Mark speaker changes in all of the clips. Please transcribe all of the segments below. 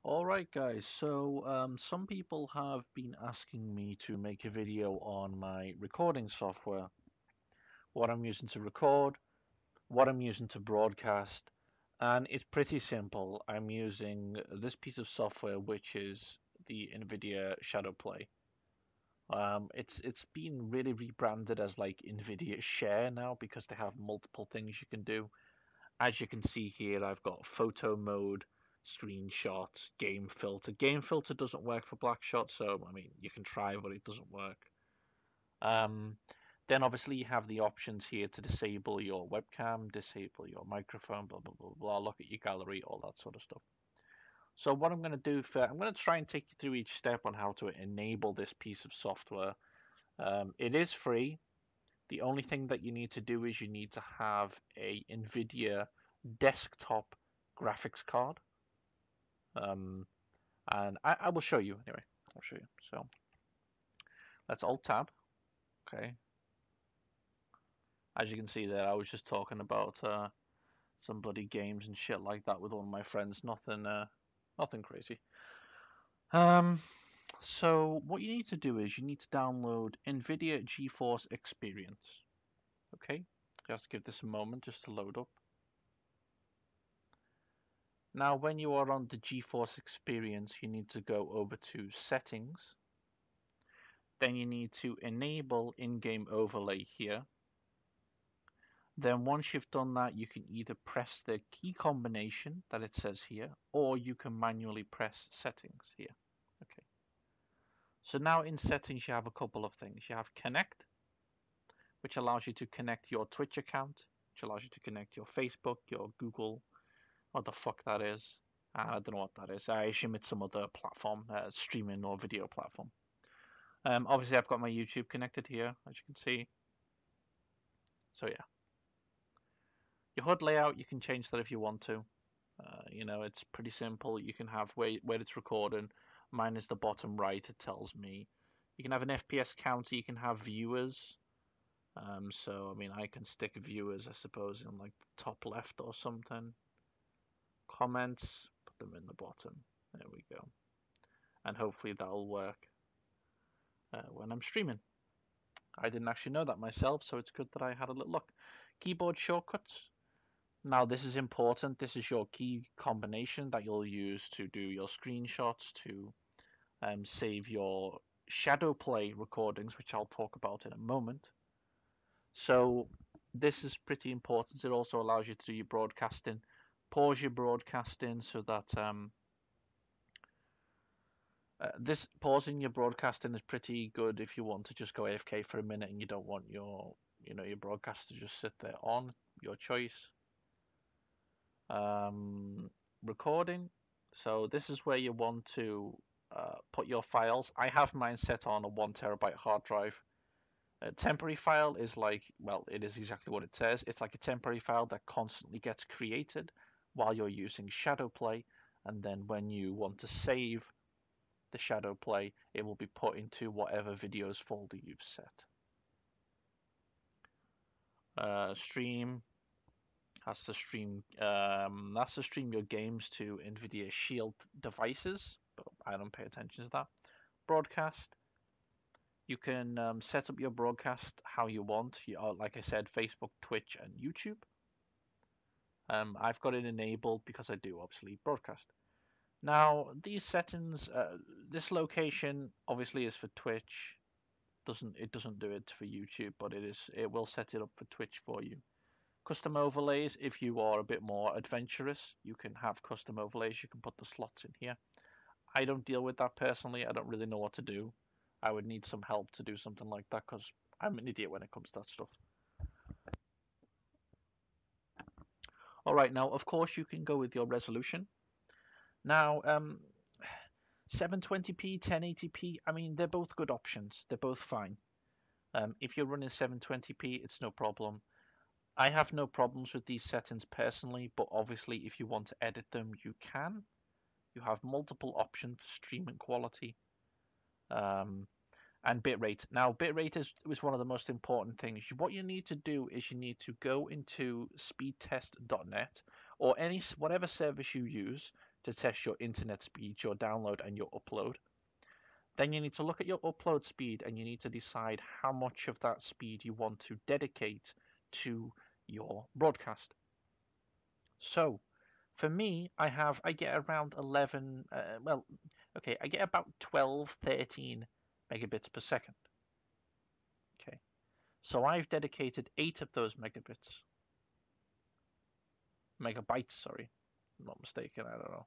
Speaker 1: Alright guys, so some people have been asking me to make a video on my recording software, what I'm using to record, what I'm using to broadcast, and it's pretty simple. I'm using this piece of software which is the NVIDIA Shadowplay. It's been really rebranded as like NVIDIA Share now because they have multiple things you can do. As you can see here, I've got photo mode, screenshots, game filter. Game filter doesn't work for Blackshot, so I mean you can try, but it doesn't work. Um, then obviously you have the options here to disable your webcam, disable your microphone, blah blah blah blah. Look at your gallery, all that sort of stuff. So what I'm going to do I'm going to try and take you through each step on how to enable this piece of software. It is free. The only thing that you need to do is you need to have a NVIDIA desktop graphics card. Um, and I will show you anyway. I'll show you. So let's Alt Tab. Okay. As you can see there, I was just talking about some bloody games and shit like that with one of my friends. Nothing crazy. Um, so what you need to do is you need to download NVIDIA GeForce Experience. Okay. Just give this a moment just to load up. Now, when you are on the GeForce Experience, you need to go over to Settings. Then you need to enable in-game overlay here. Then once you've done that, you can either press the key combination that it says here, or you can manually press Settings here. Okay. So now in Settings, you have a couple of things. You have Connect, which allows you to connect your Twitch account, which allows you to connect your Facebook, your Google, what the fuck that is. I don't know what that is. I assume it's some other platform, streaming or video platform. Obviously, I've got my YouTube connected here, as you can see. So yeah, your HUD layout, you can change that if you want to. It's pretty simple. You can have where it's recording. Mine is the bottom right. It tells me. You can have an FPS counter. You can have viewers. So I mean, I can stick viewers, I suppose, in like the top left or something. Comments, put them in the bottom. There we go. And hopefully that'll work when I'm streaming. I didn't actually know that myself, so it's good that I had a little look. Keyboard shortcuts. Now this is important. This is your key combination that you'll use to do your screenshots, to save your Shadowplay recordings, which I'll talk about in a moment. So this is pretty important. It also allows you to do your broadcasting. Pause your broadcasting so that this pausing your broadcasting is pretty good if you want to just go AFK for a minute and you don't want your broadcast to just sit there on. Your choice. Recording. So this is where you want to put your files. I have mine set on a 1 TB hard drive. A temporary file is like, well, it is exactly what it says. It's like a temporary file that constantly gets created while you're using Shadowplay, and then when you want to save the Shadowplay, it will be put into whatever videos folder you've set. Stream has to stream. That's to stream your games to NVIDIA Shield devices, but I don't pay attention to that. Broadcast. You can set up your broadcast how you want. Like I said, Facebook, Twitch, and YouTube. I've got it enabled because I do obviously broadcast. Now, these settings, this location obviously is for Twitch. It doesn't do it for YouTube, but it will set it up for Twitch for you. Custom overlays, if you are a bit more adventurous, you can have custom overlays. You can put the slots in here. I don't deal with that personally. I don't really know what to do. I would need some help to do something like that because I'm an idiot when it comes to that stuff. All right, now, of course, you can go with your resolution. Now, 720p, 1080p, I mean, they're both good options. They're both fine. If you're running 720p, it's no problem. I have no problems with these settings personally, but obviously if you want to edit them, you can. You have multiple options for streaming quality and bitrate. Now, bitrate is one of the most important things. What you need to do is you need to go into speedtest.net or whatever service you use to test your internet speed, your download, and your upload. Then you need to look at your upload speed and you need to decide how much of that speed you want to dedicate to your broadcast. So for me, I get around 11, I get about 12, 13 megabits per second. Okay. So I've dedicated 8 of those megabytes, sorry. I'm not mistaken, I don't know.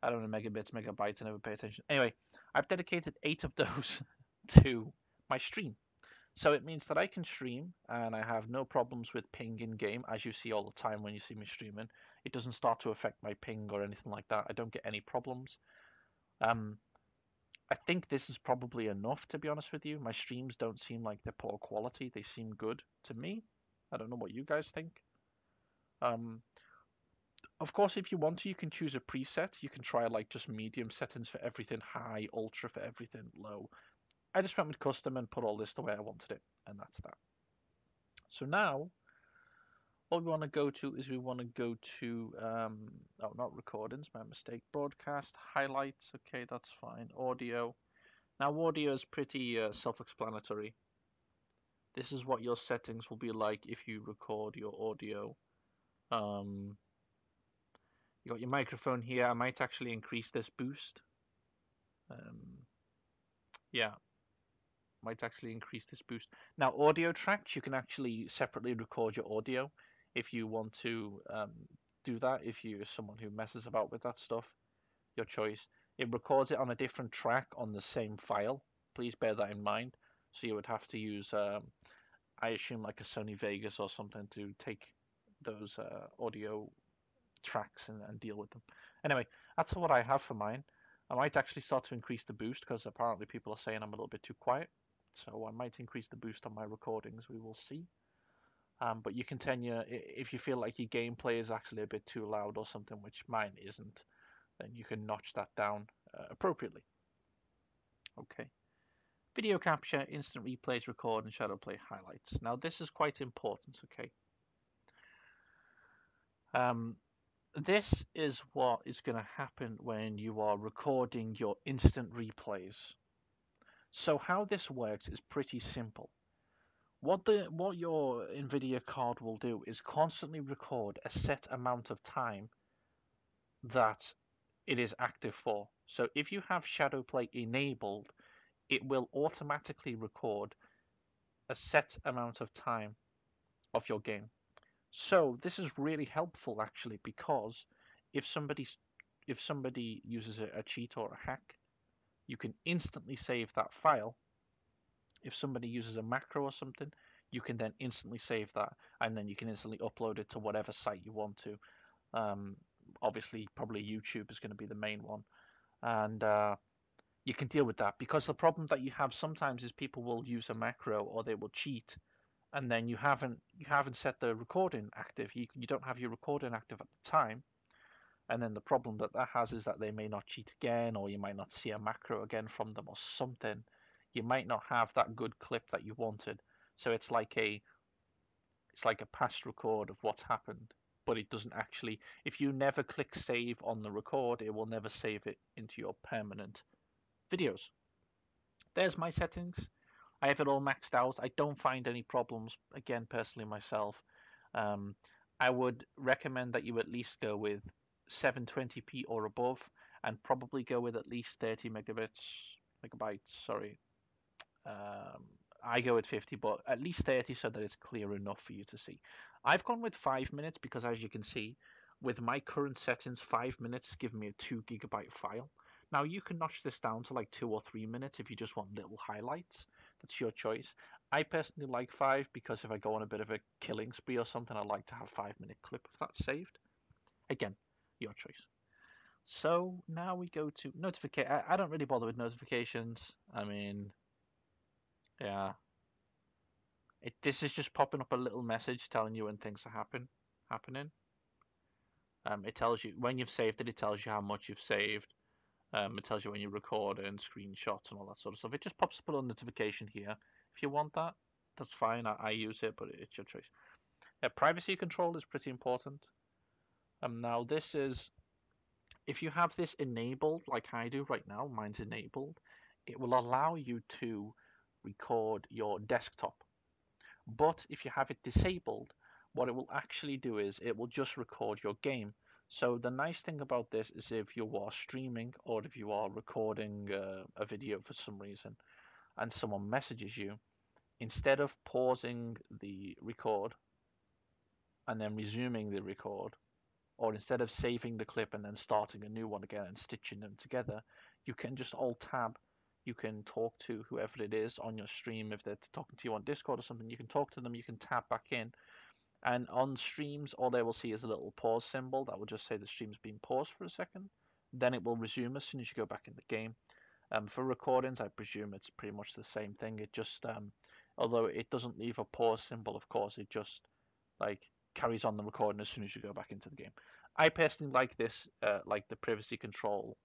Speaker 1: I don't know megabits, megabytes, I never pay attention. Anyway, I've dedicated 8 of those to my stream. So it means that I can stream and I have no problems with ping in game, as you see all the time when you see me streaming. It doesn't start to affect my ping or anything like that. I don't get any problems. I think this is probably enough, to be honest with you. My streams don't seem like they're poor quality. They seem good to me. I don't know what you guys think. Of course, if you want to, you can choose a preset. You can try like just medium settings for everything, high, ultra for everything, low. I just went with custom and put all this the way I wanted it, and that's that. So now, what we want to go to is we want to go to, oh, not recordings, my mistake, broadcast, highlights, okay, that's fine, audio. Now, audio is pretty self-explanatory. This is what your settings will be like if you record your audio. You got your microphone here. I might actually increase this boost. Yeah, might actually increase this boost. Now, audio tracks, you can actually separately record your audio if you want to do that. If you're someone who messes about with that stuff, your choice. It records it on a different track on the same file. Please bear that in mind. So you would have to use, I assume, like a Sony Vegas or something to take those audio tracks and deal with them. Anyway, that's what I have for mine. I might actually start to increase the boost because apparently people are saying I'm a little bit too quiet. So I might increase the boost on my recordings. We will see. But you can tell if you feel like your gameplay is actually a bit too loud or something, which mine isn't, then you can notch that down appropriately. Okay. Video capture, instant replays, record, and shadow play highlights. Now this is quite important, okay? This is what is going to happen when you are recording your instant replays. So how this works is pretty simple. What your NVIDIA card will do is constantly record a set amount of time that it is active for. So if you have shadow play enabled, it will automatically record a set amount of time of your game. So this is really helpful actually, because if somebody uses a cheat or a hack, you can instantly save that file. If somebody uses a macro or something, you can then instantly save that, and then you can instantly upload it to whatever site you want to. Obviously, probably YouTube is going to be the main one, and you can deal with that, because the problem that you have sometimes is people will use a macro or they will cheat, and then you haven't set the recording active. You don't have your recording active at the time, and then the problem that has is that they may not cheat again, or you might not see a macro again from them or something. You might not have that good clip that you wanted. So it's like a past record of what's happened, but it doesn't actually. If you never click save on the record, it will never save it into your permanent videos. There's my settings. I have it all maxed out. I don't find any problems, again, personally myself. I would recommend that you at least go with 720p or above, and probably go with at least 30 megabytes, sorry. I go with 50, but at least 30 so that it's clear enough for you to see. I've gone with 5 minutes because, as you can see, with my current settings, 5 minutes give me a 2 gigabyte file. Now, you can notch this down to like 2 or 3 minutes if you just want little highlights. That's your choice. I personally like 5 because if I go on a bit of a killing spree or something, I like to have 5-minute clip of that saved. Again, your choice. So now we go to notification. I don't really bother with notifications. I mean, yeah. This is just popping up a little message telling you when things are happening. It tells you when you've saved it. It tells you how much you've saved. It tells you when you record and screenshots and all that sort of stuff. It just pops up a little notification here. If you want that, that's fine. I use it, but it's your choice. Privacy control is pretty important. Now this is if you have this enabled, like I do right now, mine's enabled, it will allow you to record your desktop. But if you have it disabled, what it will actually do is it will just record your game. So the nice thing about this is if you are streaming or if you are recording a video for some reason and someone messages you, instead of pausing the record and then resuming the record, or instead of saving the clip and then starting a new one again and stitching them together, you can just alt tab. You can talk to whoever it is on your stream. If they're talking to you on Discord or something, you can talk to them, you can tap back in. And on streams, all they will see is a little pause symbol that will just say the stream's been paused for a second. Then it will resume as soon as you go back in the game. For recordings, I presume it's pretty much the same thing. It just, although it doesn't leave a pause symbol, of course, it just like carries on the recording as soon as you go back into the game. I personally like this, like the privacy control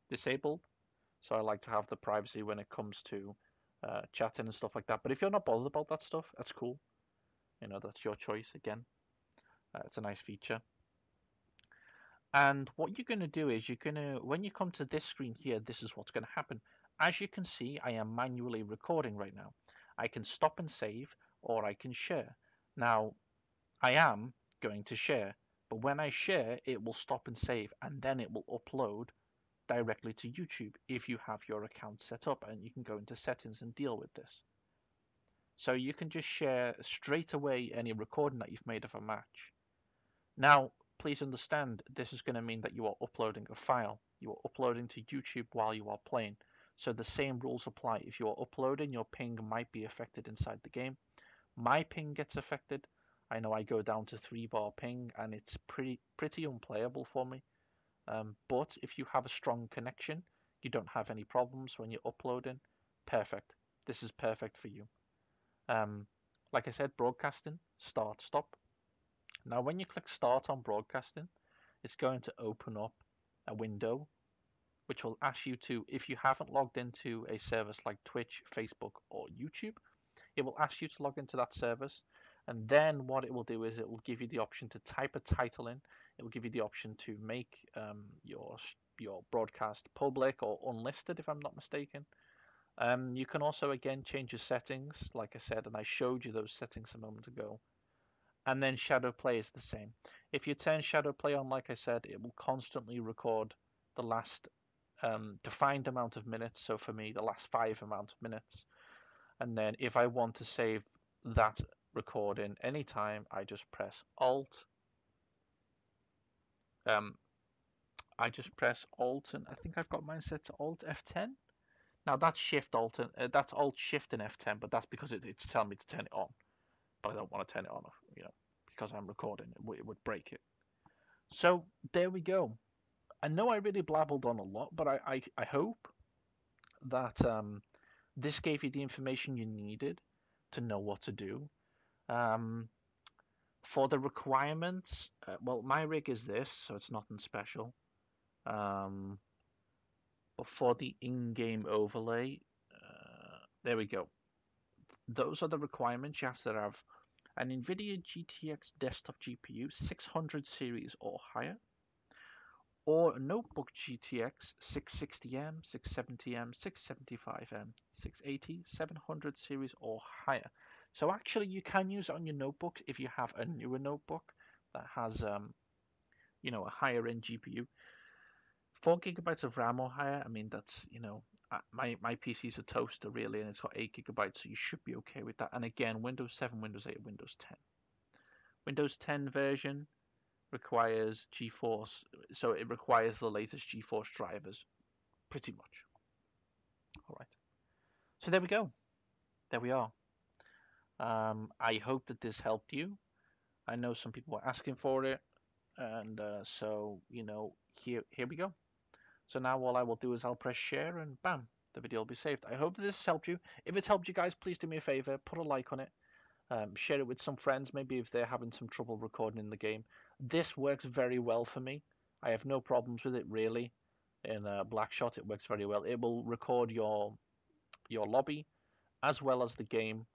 Speaker 1: disabled. So I like to have the privacy when it comes to chatting and stuff like that. But if you're not bothered about that stuff, that's cool. You know, that's your choice again. It's a nice feature. And what you're going to do is when you come to this screen here, this is what's going to happen. As you can see, I am manually recording right now. I can stop and save, or I can share. Now, I am going to share, but when I share, it will stop and save, and then it will upload directly to YouTube if you have your account set up, and you can go into settings and deal with this. So you can just share straight away any recording that you've made of a match. Now, please understand, this is going to mean that you are uploading a file. You are uploading to YouTube while you are playing. So the same rules apply. If you are uploading, your ping might be affected inside the game. My ping gets affected. I know I go down to 3-bar ping and it's pretty unplayable for me. But if you have a strong connection, you don't have any problems when you're uploading. Perfect. This is perfect for you. Like I said, broadcasting, start, stop. Now, when you click start on broadcasting, it's going to open up a window which will ask you to, if you haven't logged into a service like Twitch, Facebook, or YouTube, it will ask you to log into that service. And then what it will do is it will give you the option to type a title in. It will give you the option to make your broadcast public or unlisted, if I'm not mistaken. You can also, again, change your settings, like I said, and I showed you those settings a moment ago. And then shadow play is the same. If you turn shadow play on, like I said, it will constantly record the last defined amount of minutes. So for me, the last 5 amount of minutes. And then if I want to save that recording anytime, I just press Alt. I just press Alt, and I think I've got mine set to Alt F10. Now that's Shift Alt, that's Alt Shift and F10, but that's because it's telling me to turn it on. But I don't want to turn it on, you know, because I'm recording. It would break it. So there we go. I know I really blabbled on a lot, but I hope that this gave you the information you needed to know what to do. For the requirements, well, my rig is this, so it's nothing special. But for the in-game overlay, there we go. Those are the requirements. You have to have an NVIDIA GTX desktop GPU 600 series or higher, or a notebook GTX 660M, 670M, 675M, 680, 700 series or higher. So actually you can use it on your notebooks if you have a newer notebook that has you know, a higher end GPU. 4 gigabytes of RAM or higher, I mean, that's, you know, my PC's a toaster really, and it's got 8 gigabytes, so you should be okay with that. And again, Windows 7, Windows 8, Windows 10. Windows 10 version requires GeForce, so it requires the latest GeForce drivers, pretty much. All right. So there we go. There we are. I hope that this helped you. I know some people were asking for it, and so, you know, here we go. So now all I will do is I'll press share and bam, the video will be saved. I hope that this has helped you. If it's helped you guys, please do me a favor, put a like on it. Share it with some friends, maybe if they're having some trouble recording in the game. This works very well for me. I have no problems with it really. In Blackshot, it works very well. It will record your lobby as well as the game.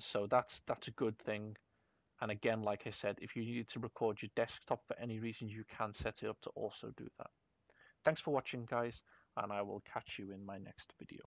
Speaker 1: So that's a good thing. And again, like I said, if you need to record your desktop for any reason, you can set it up to also do that. Thanks for watching, guys, and I will catch you in my next video.